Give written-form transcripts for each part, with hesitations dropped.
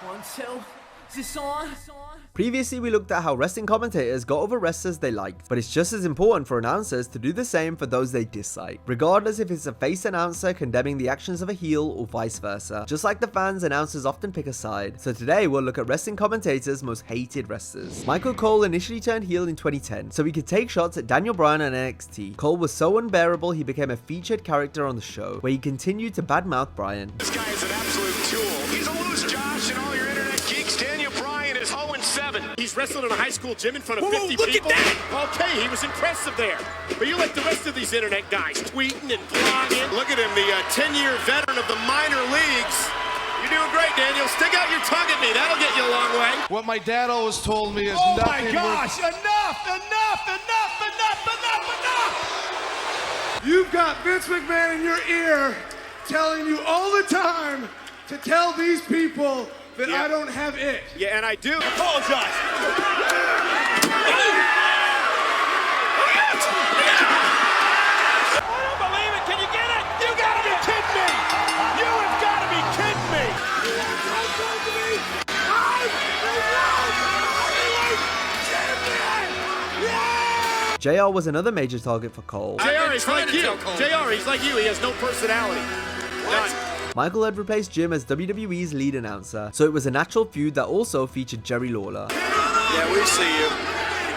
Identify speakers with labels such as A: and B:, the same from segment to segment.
A: 1, 2. Is this on?
B: Previously, we looked at how wrestling commentators got over wrestlers they liked, but it's just as important for announcers to do the same for those they dislike, regardless if it's a face announcer condemning the actions of a heel or vice versa. Just like the fans, announcers often pick a side. So today, we'll look at wrestling commentators' most hated wrestlers. Michael Cole initially turned heel in 2010, so he could take shots at Daniel Bryan on NXT. Cole was so unbearable, he became a featured character on the show, where he continued to badmouth Bryan.
C: This guy is an absolute tool. He's a loose Josh and all your internet geeks. Daniel Bryan is 0-7.
D: He's wrestled in a high school gym in front of 50
C: look
D: people.
C: At that!
D: Okay, he was impressive there. But you're like the rest of these internet guys, tweeting and blogging.
C: Look at him, the 10-year veteran of the minor leagues. You're doing great, Daniel. Stick out your tongue at me. That'll get you a long way.
E: What my dad always told me is
F: oh
E: nothing.
F: Oh my gosh, enough! You've got Vince McMahon in your ear telling you all the time to tell these people that I don't have it.
C: Yeah, and I do.
D: Apologize.
C: I don't believe it. Can you get it? You gotta be kidding me. You have gotta be kidding me.
B: JR was another major target for Cole.
D: JR is like you. JR, he's like you. He has no personality. None.
B: Michael had replaced Jim as WWE's lead announcer, so it was a natural feud that also featured Jerry Lawler.
C: Yeah, we see you.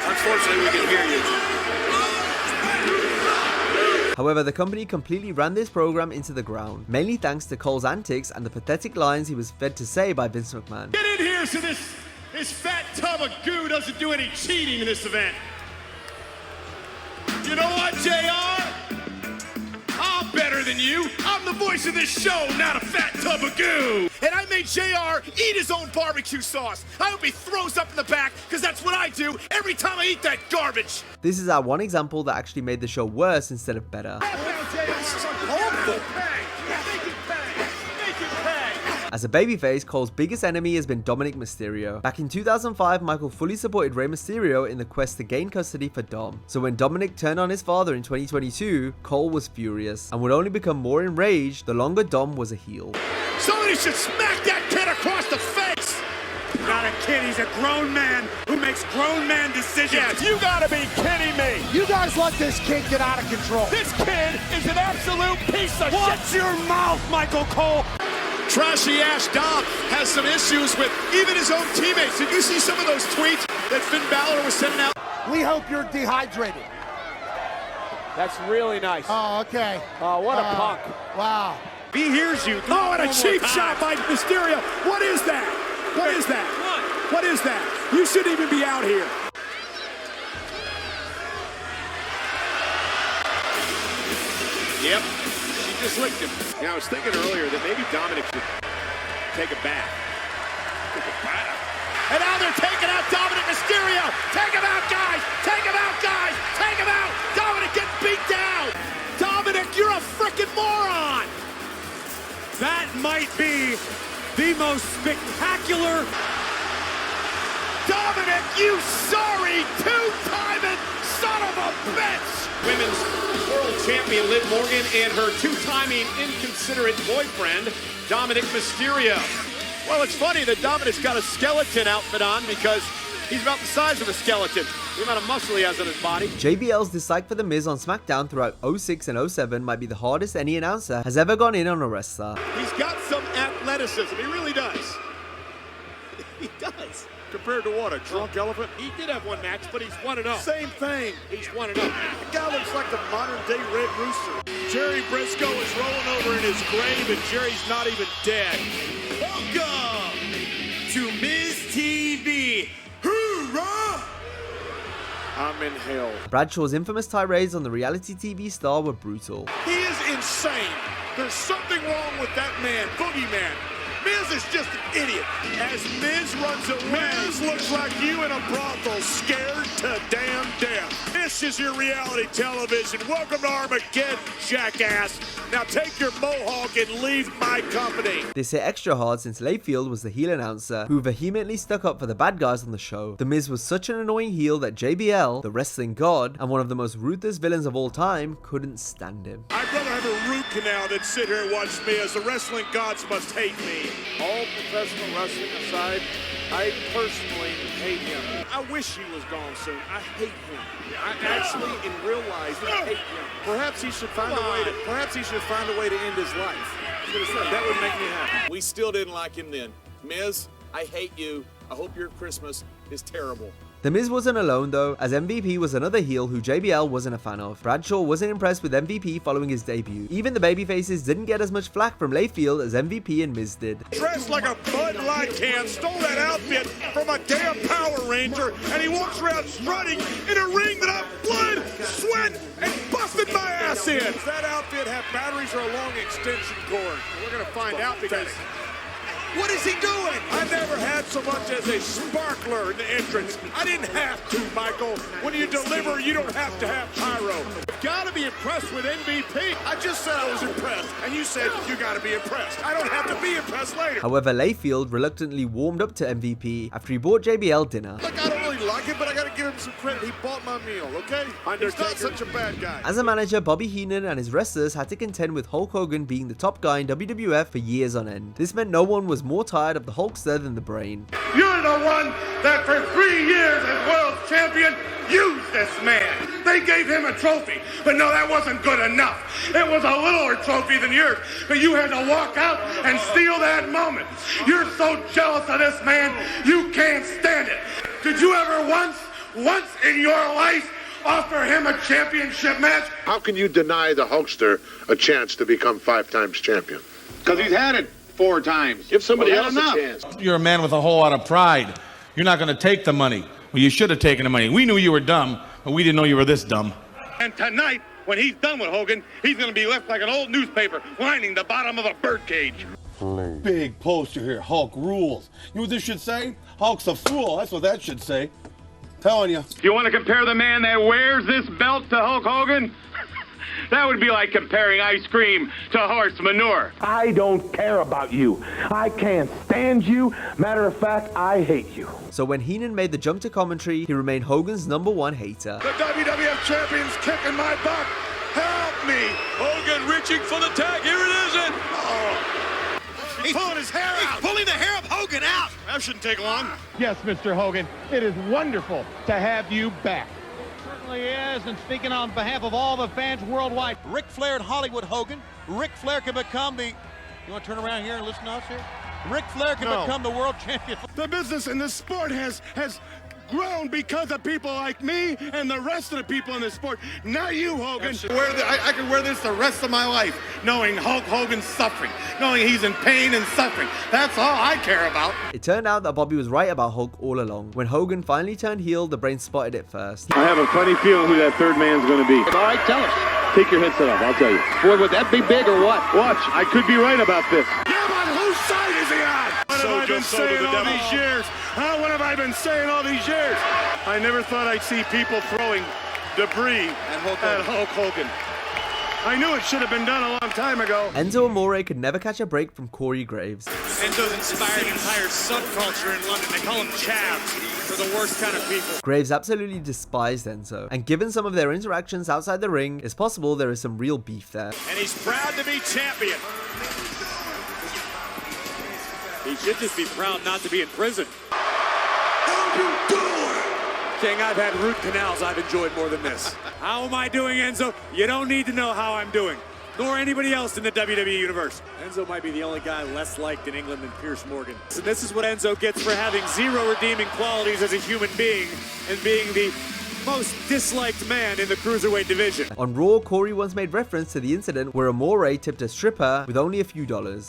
C: Unfortunately, we can hear you.
B: However, the company completely ran this program into the ground, mainly thanks to Cole's antics and the pathetic lines he was fed to say by Vince McMahon.
D: Get in here so this fat tub of goo doesn't do any cheating in this event. You know what, JR? I'm better than you. I'm the voice of this show, not a fat tub of goo. And I made JR eat his own barbecue sauce. I hope he throws up in the back, because that's what I do every time I eat that garbage.
B: This is our one example that actually made the show worse instead of better. As a babyface, Cole's biggest enemy has been Dominic Mysterio. Back in 2005, Michael fully supported Rey Mysterio in the quest to gain custody for Dom. So when Dominic turned on his father in 2022, Cole was furious and would only become more enraged the longer Dom was a heel.
D: Somebody should smack that kid across the face! Not a kid, he's a grown man who makes grown man decisions.
C: Yes, you gotta be kidding me.
F: You guys let this kid get out of control.
C: This kid is an absolute piece of shit.
D: Watch your mouth, Michael Cole!
C: Trashy Ash Dom has some issues with even his own teammates. Did you see some of those tweets that Finn Balor was sending out?
F: We hope you're dehydrated.
C: That's really nice.
F: Oh, okay.
C: Oh, what a punk.
F: Wow.
D: He hears you.
C: Oh, and a cheap shot by Mysterio. What is that? What is that? What is that? You shouldn't even be out here.
D: Yep. Just licked him. Yeah, I was thinking earlier that maybe Dominic should take a bath. Take a bath.
C: And now they're taking out Dominic Mysterio. Take him out, guys. Take him out, guys. Take him out. Dominic gets beat down. Dominic, you're a freaking moron.
D: That might be the most spectacular.
C: Dominic, you sorry two-timing son of a bitch.
D: Women's world champion Liv Morgan and her two-timing inconsiderate boyfriend, Dominic Mysterio.
C: Well, it's funny that Dominic's got a skeleton outfit on because he's about the size of a skeleton. The amount of muscle he has on his body.
B: JBL's dislike for The Miz on SmackDown throughout 06 and 07 might be the hardest any announcer has ever gone in on a wrestler.
C: He's got some athleticism. He really does. He does.
D: Compared to what, a drunk elephant? He did have one match, but he's 1-0.
C: Same thing.
D: He's 1-0.
C: The guy looks like the modern-day Red Rooster. Jerry Briscoe is rolling over in his grave, and Jerry's not even dead.
D: Welcome to Miz TV. Hoorah!
C: I'm in hell.
B: Bradshaw's infamous tirades on the reality TV star were brutal.
C: He is insane. There's something wrong with that man, Boogeyman. Miz is just an idiot. As Miz runs away, Miz looks like you in a brothel, scared to damn death. This is your reality television. Welcome to Armageddon, jackass. Now take your mohawk and leave my company.
B: This hit extra hard since Layfield was the heel announcer who vehemently stuck up for the bad guys on the show. The Miz was such an annoying heel that JBL, the wrestling god, and one of the most ruthless villains of all time, couldn't stand him.
C: I'd rather have a root canal than sit here and watch me, as the wrestling gods must hate me.
G: All professional wrestling aside, I personally hate him.
C: I wish he was gone soon. I hate him. I actually, in real life, hate him.
G: Perhaps he should find a way to. Perhaps he should find a way to end his life. That would make me happy.
D: We still didn't like him then. Miz, I hate you. I hope your Christmas is terrible.
B: The Miz wasn't alone though, as MVP was another heel who JBL wasn't a fan of. Bradshaw wasn't impressed with MVP following his debut. Even the babyfaces didn't get as much flack from Layfield as MVP and Miz did.
C: Dressed like a Bud Light can, stole that outfit from a damn Power Ranger, and he walks around strutting in a ring that I've blood, sweat, and busted my ass in.
G: Does that outfit have batteries or a long extension cord? We're gonna find out because.
C: What is he doing? I never had so much as a sparkler in the entrance. I didn't have to, Michael. When you deliver, you don't have to have pyro.
G: You've got to be impressed with MVP.
C: I just said I was impressed, and you said you got to be impressed. I don't have to be impressed later.
B: However, Layfield reluctantly warmed up to MVP after he bought JBL dinner.
G: Look, I don't really like it, but I got to give him some credit. He bought my meal, okay? He's not such a bad guy.
B: As a manager, Bobby Heenan and his wrestlers had to contend with Hulk Hogan being the top guy in WWF for years on end. This meant no one was more tired of the Hulkster than the Brain.
F: You're the one that for 3 years as world champion used this man. They gave him a trophy, but no, that wasn't good enough. It was a littler trophy than yours, but you had to walk out and steal that moment. You're so jealous of this man, you can't stand it. Did you ever once in your life offer him a championship match?
H: How can you deny the Hulkster a chance to become 5 times champion?
I: Because he's had it 4 times.
H: Give somebody else a chance.
J: You're a man with a whole lot of pride. You're not going to take the money. Well, you should have taken the money. We knew you were dumb, but we didn't know you were this dumb.
I: And tonight, when he's done with Hogan, he's going to be left like an old newspaper lining the bottom of a birdcage.
K: Big poster here, Hulk rules. You know what this should say? Hulk's a fool. That's what that should say. Telling you.
I: You want to compare the man that wears this belt to Hulk Hogan? That would be like comparing ice cream to horse manure.
L: I don't care about you. I can't stand you. Matter of fact, I hate you.
B: So when Heenan made the jump to commentary, he remained Hogan's #1 hater.
C: The WWF champion's kicking my butt. Help me.
D: Hogan reaching for the tag. Here it is.
C: He's pulling his hair out.
D: He's pulling the hair of Hogan out.
C: That shouldn't take long.
L: Yes, Mr. Hogan, it is wonderful to have you back. Certainly is, and speaking on behalf of all the fans worldwide.
D: Ric Flair and Hollywood Hogan. Ric Flair can become the... You want to turn around here and listen to us here? Ric Flair can become the world champion.
C: The business and the sport has grown because of people like me and the rest of the people in the sport. Not you, Hogan.
K: I could wear this the rest of my life, knowing Hulk Hogan's suffering, knowing he's in pain and suffering. That's all I care about.
B: It turned out that Bobby was right about Hulk all along. When Hogan finally turned heel, the Brain spotted it first.
I: I have a funny feeling who that third man's going to be.
L: All right, tell us.
I: Take your headset off, I'll tell you.
L: Boy, would that be big or what?
I: Watch, I could be right about this.
C: Yeah, but whose side is he on? What have I been saying all these years? What have I been saying all these years? I never thought I'd see people throwing debris at Hulk Hogan. I knew it should have been done a long time ago.
B: Enzo Amore could never catch a break from Corey Graves.
D: Enzo's inspired an entire subculture in London. They call them chavs. They're the worst kind of people.
B: Graves absolutely despised Enzo, and given some of their interactions outside the ring, it's possible there is some real beef there.
C: And he's proud to be champion.
D: He should just be proud not to be in prison.
C: How you doing?
D: King, I've had root canals I've enjoyed more than this. How am I doing, Enzo? You don't need to know how I'm doing, nor anybody else in the WWE universe. Enzo might be the only guy less liked in England than Pierce Morgan. And this is what Enzo gets for having zero redeeming qualities as a human being and being the most disliked man in the cruiserweight division.
B: On Raw, Corey once made reference to the incident where Amore tipped a stripper with only a few dollars.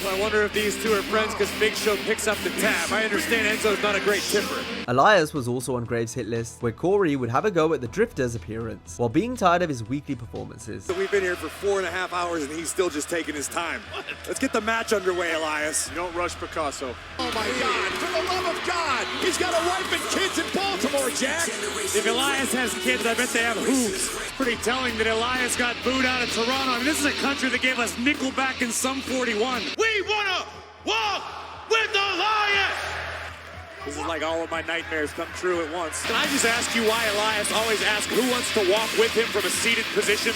D: I wonder if these two are friends because Big Show picks up the tab. I understand Enzo's not a great tipper.
B: Elias was also on Graves' hit list, where Corey would have a go at the Drifter's appearance, while being tired of his weekly performances.
D: We've been here for 4.5 hours and he's still just taking his time. Let's get the match underway, Elias.
C: You don't rush Picasso.
D: Oh my God, for the love of God! He's got a wife and kids in Baltimore, Jack! If Elias has kids, I bet they have hooves. Pretty telling that Elias got booed out of Toronto. I mean, this is a country that gave us Nickelback and Sum 41.
C: We wanna walk with Elias!
D: This is like all of my nightmares come true at once. Can I just ask you why Elias always asks who wants to walk with him from a seated position?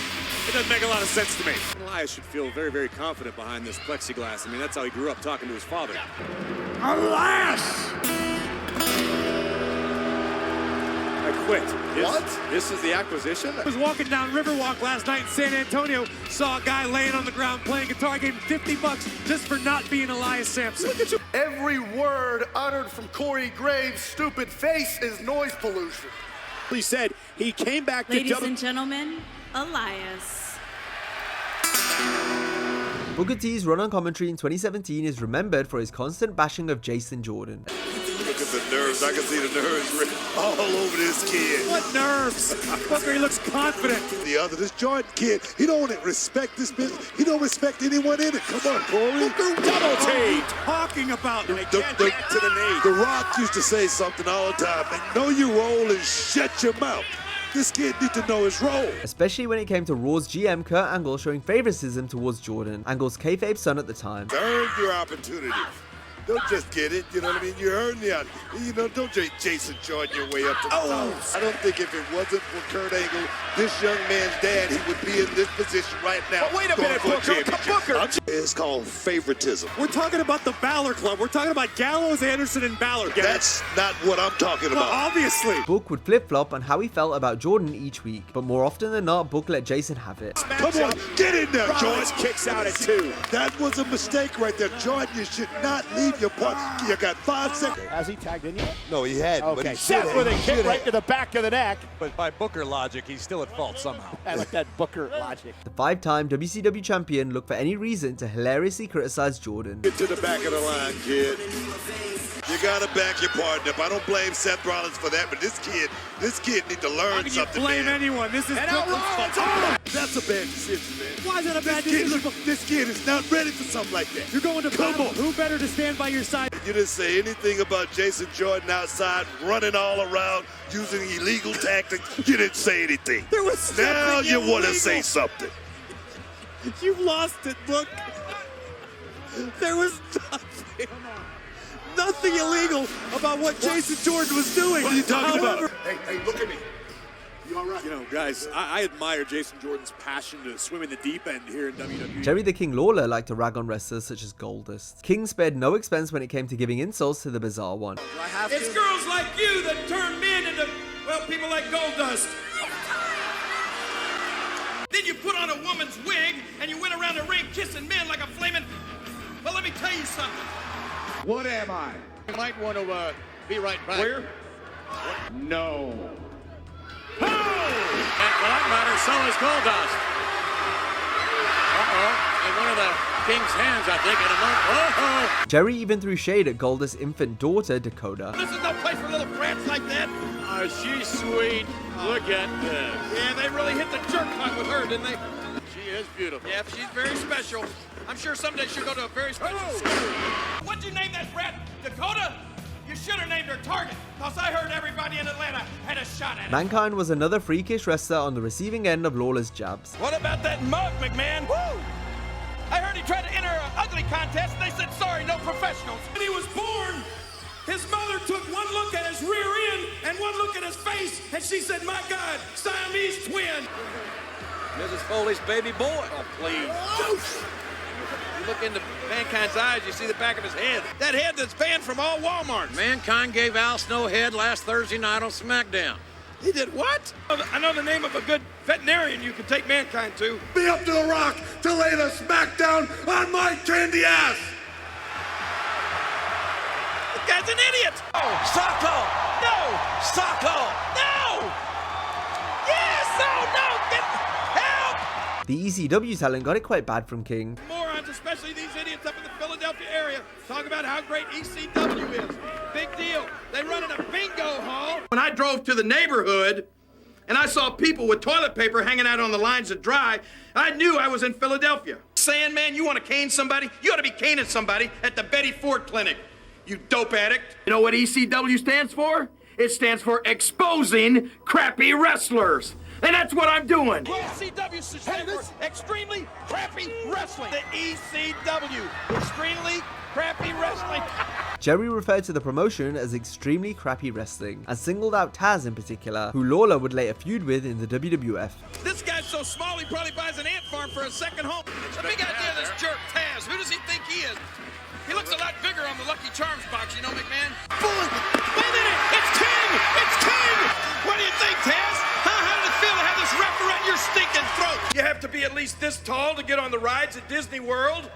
C: It doesn't make a lot of sense to me. Elias should feel very, very confident behind this plexiglass. I mean, that's how he grew up, talking to his father.
D: Elias!
C: I quit.
G: What?
C: This is the acquisition?
G: I was walking down Riverwalk last night in San Antonio, saw a guy laying on the ground playing guitar. I gave him $50 just for not being Elias Sampson.
C: Look at you.
K: Every word uttered from Corey Graves' stupid face is noise pollution.
C: He said he came back to
M: Ladies and gentlemen, Elias.
B: Booker T's run on commentary in 2017 is remembered for his constant bashing of Jason Jordan.
H: Look at the nerves. I can see the nerves written all over this kid.
G: What nerves? Booker, he looks confident.
H: This Jordan kid, he don't respect this business. He don't respect anyone in it. Come on, Corey.
C: Double
G: What are
C: team.
G: you talking about?
C: They can't get to the knee.
H: The Rock used to say something all the time. Man, know your role and shut your mouth. This kid need to know his role.
B: Especially when it came to Raw's GM Kurt Angle showing favoritism towards Jordan, Angle's kayfabe son at the time.
H: Earn your opportunity. Don't just get it, you know what I mean? You earn the opportunity. You know, don't Jason Jordan your way up to the top. I don't think if it wasn't for Kurt Angle, this young man's dad, he would be in this position right now.
C: But wait a minute, Booker.
H: It's called favoritism.
G: We're talking about the Balor Club. We're talking about Gallows, Anderson, and Balor.
H: That's not what I'm talking
G: Well,
H: about.
G: obviously.
B: Book would flip-flop on how he felt about Jordan each week, but more often than not, Book let Jason have it.
H: Come on, get in there, Jordan.
C: Rollins kicks out at 2.
H: That was a mistake right there. Jordan, you should not leave your point. You got 5 seconds.
G: Has he tagged in yet?
H: No, he hadn't. But
G: Okay,
H: he
G: Seth with a kick right to the back of the neck.
C: But by Booker logic, he's still at fault somehow.
G: I like that Booker logic.
B: The 5-time WCW champion looked for any reason to hilariously criticize Jordan.
H: Get to the back of the line, kid. You gotta back your partner up. I don't blame Seth Rollins for that, but this kid need to learn
G: How can
H: something.
G: you blame
H: man.
G: anyone? This is
C: And now
G: Brooklyn's fault.
C: Rollins.
H: That's a bad decision, man.
G: Why is that a bad decision?
H: This kid is not ready for something like that.
G: You're going to battle. Who better to stand by your side?
H: You didn't say anything about Jason Jordan outside running all around using illegal tactics. You didn't say anything.
G: There was
H: Now
G: something
H: you want to
G: illegal.
H: say something.
G: You lost it, look. There was nothing illegal about what Jason Jordan was doing.
H: What are you talking about?
C: Hey, look at me. You all right? You know, guys, I admire Jason Jordan's passion to swim in the deep end here in WWE.
B: Jerry the King Lawler liked to rag on wrestlers such as Goldust. King spared no expense when it came to giving insults to the Bizarre One.
D: It's girls like you that turn men into, well, people like Goldust. Then you put on a woman's wig and you went around the ring kissing men like a flaming... Well, let me tell you something.
K: What am I?
G: You might want to be right back.
K: Where? No.
G: And for that matter, so is Goldust. In one of the King's hands, I think, in a moment.
B: Jerry even threw shade at Goldust's infant daughter, Dakota.
D: This is no place for little brats like that.
G: Oh, she's sweet. Look at this.
D: Yeah, they really hit the jerk hunt with her, didn't they?
G: She is beautiful.
D: Yeah, she's very special. I'm sure someday she'll go to a very special school. What'd you name that brat? Dakota? You should have named her Target, because I heard everybody in Atlanta had a shot at it.
B: Mankind was another freakish wrestler on the receiving end of Lawler's jabs.
D: What about that mug, McMahon? Woo! I heard he tried to enter an ugly contest, and they said, sorry, no professionals. When he was born, his mother took one look at his rear end and one look at his face, and she said, my God, Siamese twin.
G: Mrs. Foley's baby boy. Oh, please. You look into Mankind's eyes, you see the back of his head.
D: That head that's banned from all Walmarts.
G: Mankind gave Al Snow head last Thursday night on SmackDown.
D: He did what? I know the name of a good veterinarian you can take Mankind to.
K: Be up to the Rock to lay the smackdown on my candy ass.
D: This guy's an idiot.
G: Oh, Socko!
D: No!
G: Socko!
D: No! Yes! No! Get help!
B: The ECW talent got it quite bad from King.
D: Morons, especially these idiots up in the Philadelphia area, talk about how great ECW is. Big deal. They run in a bingo hall. When I drove to the neighborhood and I saw people with toilet paper hanging out on the lines to dry, I knew I was in Philadelphia. Sandman, you want to cane somebody? You ought to be caning somebody at the Betty Ford Clinic, you dope addict. You know what ECW stands for? It stands for exposing crappy wrestlers. And that's what I'm doing. ECW stands for extremely crappy wrestling. The ECW, extremely crappy wrestling.
B: Jerry referred to the promotion as extremely crappy wrestling, and singled out Taz in particular, who Lawler would later feud with in the WWF.
D: This guy's life's so small, he probably buys an ant farm for a second home. The big idea of this jerk, Taz. Who does he think he is? He looks a lot bigger on the Lucky Charms box, you know, McMahon? Boom! Wait a minute! It's King! It's King! What do you think, Taz? How did it feel to have this wrapped around your stinking throat? You have to be at least this tall to get on the rides at Disney World?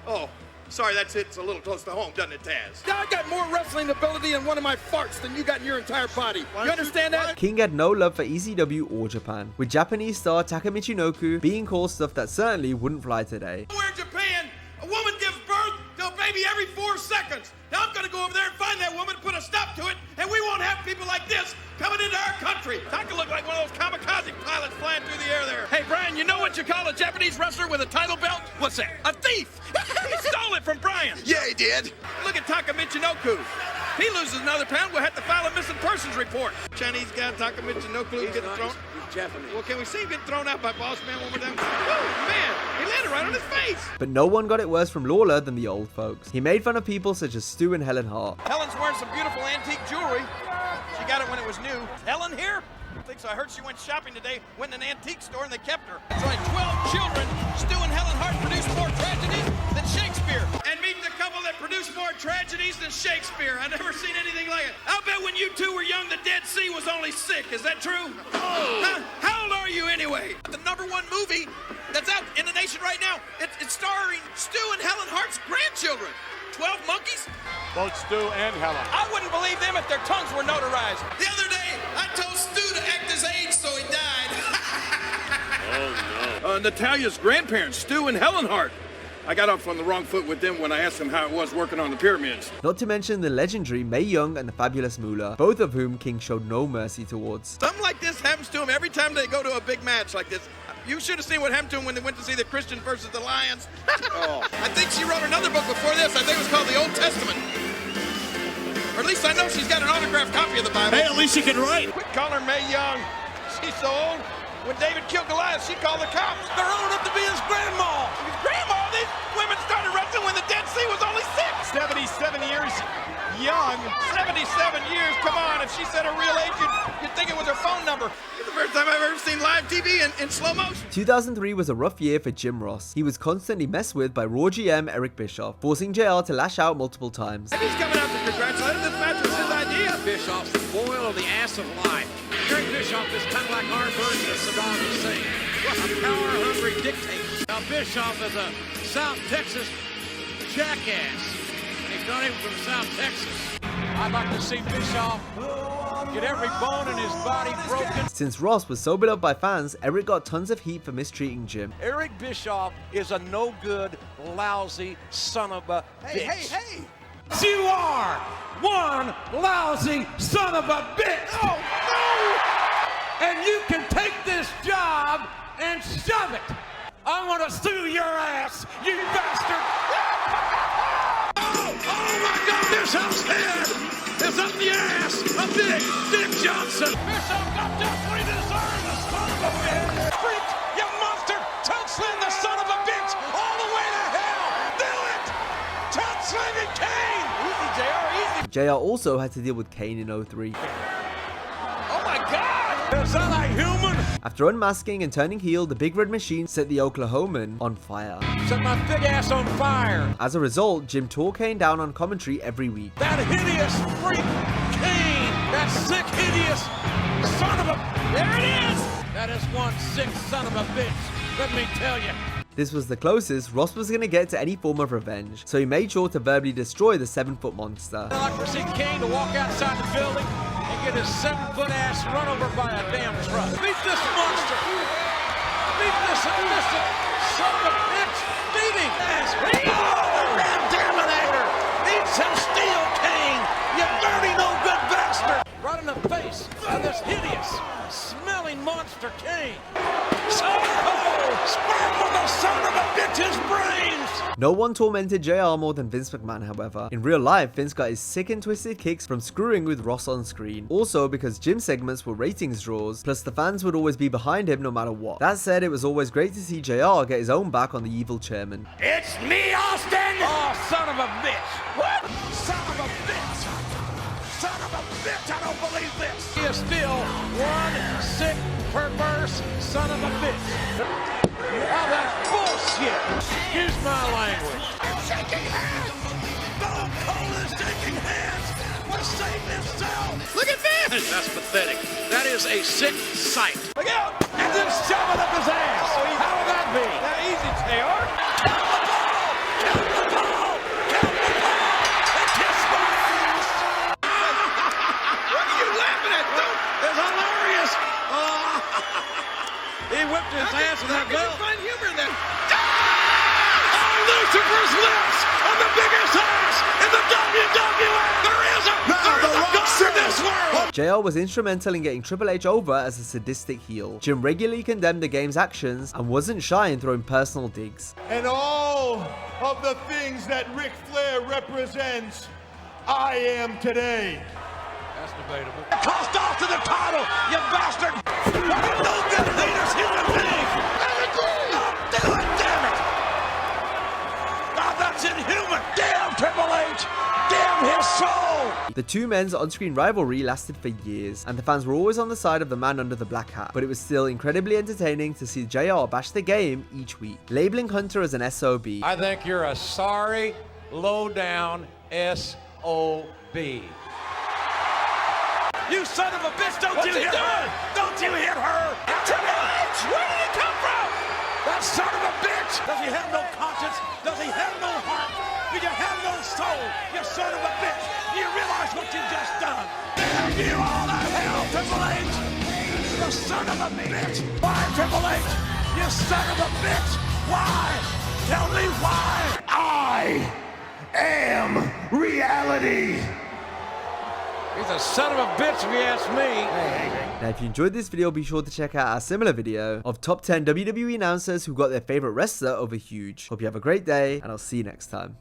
D: Oh, sorry, that's it. It's a little close to home, doesn't it, Taz? I got more wrestling ability in one of my farts than you got in your entire body. You understand that?
B: King had no love for ECW or Japan, with Japanese star Taka Michinoku being called stuff that certainly wouldn't fly today.
D: Where in Japan, a woman gives birth to a baby every 4 seconds. Now I'm going to go over there and find that woman, put a stop to it, and we won't have people like this coming into our country. Taka look like one of those kamikaze pilots flying through the air there. Hey, Brian, you know what you call a Japanese wrestler with a title belt? What's that? A thief! He stole it from Brian.
C: Yeah, he did.
D: Look at Taka Michinoku. If he loses another pound, we'll have to file a missing persons report. Chinese guy, Taka Michinoku, getting thrown. He's Japanese. Well, can we see him get thrown out by Boss Man one more time? Oh, man, he landed right on his face.
B: But no one got it worse from Lawler than the old folks. He made fun of people such as Stu and Helen Hart.
D: Helen's wearing some beautiful antique jewelry. She got it when it was new. Helen here? I think so. I heard she went shopping today, went in an antique store, and they kept her. That's right, 12 children. Stu and Helen Hart produced more tragedies than Shakespeare. And meet the couple that produced more tragedies than Shakespeare. I've never seen anything like it. I'll bet when you two were young, the Dead Sea was only sick. Is that true? Oh. How old are you anyway? The #1 movie that's out in the nation right now, it's starring Stu and Helen Hart's grandchildren. 12 monkeys?
L: Both Stu and Helen.
D: I wouldn't believe them if their tongues were notarized. The other day, I told Stu to act his age, so he died. Oh, no. Natalia's grandparents, Stu and Helen Hart. I got off on the wrong foot with them when I asked them how it was working on the pyramids.
B: Not to mention the legendary Mae Young and the fabulous Moolah, both of whom King showed no mercy towards.
D: Something like this happens to them every time they go to a big match like this. You should have seen what happened to them when they went to see the Christian versus the Lions. Oh. I think she wrote another book before this. I think it was called the Old Testament. Or at least I know she's got an autographed copy of the Bible.
C: Hey, at least she can write.
D: Quit calling her Mae Young. She's so old. When David killed Goliath, she called the cops. They're old enough to be his grandma. His grandma? These women started wrestling when the Dead Sea was only 6.
L: 77 years young.
D: 77 years, come on. If she said her real age, you'd think it was her phone number. It's the first time I've ever seen live TV in slow motion.
B: 2003 was a rough year for Jim Ross. He was constantly messed with by Raw GM Eric Bischoff, forcing JR to lash out multiple times.
D: He's coming out to congratulate him. This match was his idea.
N: Bischoff's the boil of the ass of life. Eric Bischoff is kind of like our version of Saddam Hussein. A power-hungry dictator. Now Bischoff is a South Texas jackass. He's not even from South Texas. I'd like to see Bischoff get every bone in his body broken.
B: Since Ross was so beloved by fans, Eric got tons of heat for mistreating Jim.
N: Eric Bischoff is a no-good, lousy son of a bitch.
D: Hey!
N: You are one lousy son of a bitch!
D: Oh, no!
N: And you can take this job and shove it! I'm gonna sue your ass, you bastard!
D: Oh my God! Bischoff's head is up the ass of Dick Johnson!
N: Bischoff got just what he deserved, the son of a bitch! Freak, you monster! Tongue slam the son of a bitch all the way to hell! Do it! Tongue slamming Kane!
D: Easy, JR, easy!
B: JR also had to deal with Kane in 03.
D: Oh my God!
N: Is that a human?
B: After unmasking and turning heel, the Big Red Machine set the Oklahoman on fire.
N: Set my big ass on fire!
B: As a result, Jim tore Kane down on commentary every week.
N: That hideous freak Kane! That sick, hideous son of a... There it is! That is one sick son of a bitch, let me tell you.
B: This was the closest Ross was going to get to any form of revenge, so he made sure to verbally destroy the 7-foot monster.
N: I'd like to see Kane to walk outside the building and get his 7-foot ass run over by a damn truck. Beat this monster! Beat this illicit son of a bitch! Beat him! Oh, the Damnator! Eat some steel, Kane! You dirty, no-good bastard! Right in the face of this hideous, smelling monster, Kane! Sperm on the son of a bitch's brains!
B: No one tormented JR more than Vince McMahon, however. In real life, Vince got his sick and twisted kicks from screwing with Ross on screen. Also because Jim segments were ratings draws, plus the fans would always be behind him no matter what. That said, it was always great to see JR get his own back on the evil chairman.
D: It's me, Austin!
N: Oh, son of a bitch!
D: What? Son of a bitch! Son of a bitch! I don't believe this!
N: He is still one sick, perverse son of a bitch. to save himself. Look at this. That's pathetic. That is a sick sight. Look out. And then shove it up his ass. How would that be? That easy, JR. Count the ball. Count the ball. Count the ball. And kiss my ass. What are you laughing at, dude? It's hilarious. He whipped his ass with that belt. Find humor in that. Lucifer's lips on the biggest ass in the WWE. There is a God in this world.
B: JR was instrumental in getting Triple H over as a sadistic heel. Jim regularly condemned the game's actions and wasn't shy in throwing personal digs.
F: And all of the things that Ric Flair represents, I am today.
N: That's debatable. Cost off to the title, you bastard! No good haters human being! Do it, damn it! Oh, that's inhuman! Damn Triple H! Damn his soul!
B: The two men's on-screen rivalry lasted for years, and the fans were always on the side of the man under the black hat, but it was still incredibly entertaining to see JR bash the game each week, labeling Hunter as an SOB.
N: I think you're a sorry, low-down SOB. You son of a bitch, don't you hit her! Don't you hit her! Triple H! Where did he come from? That son of a bitch! Does he have no conscience? Does he have no heart? Do you have no soul? You son of a bitch! Do you realize what you've just done? Damn you all to hell, Triple H! You son of a bitch! Why, Triple H? You son of a bitch! Why? Tell me why!
F: I am reality.
N: He's a son of a bitch if you ask me.
B: Now if you enjoyed this video, be sure to check out our similar video of top 10 WWE announcers who got their favorite wrestler over huge. Hope you have a great day, and I'll see you next time.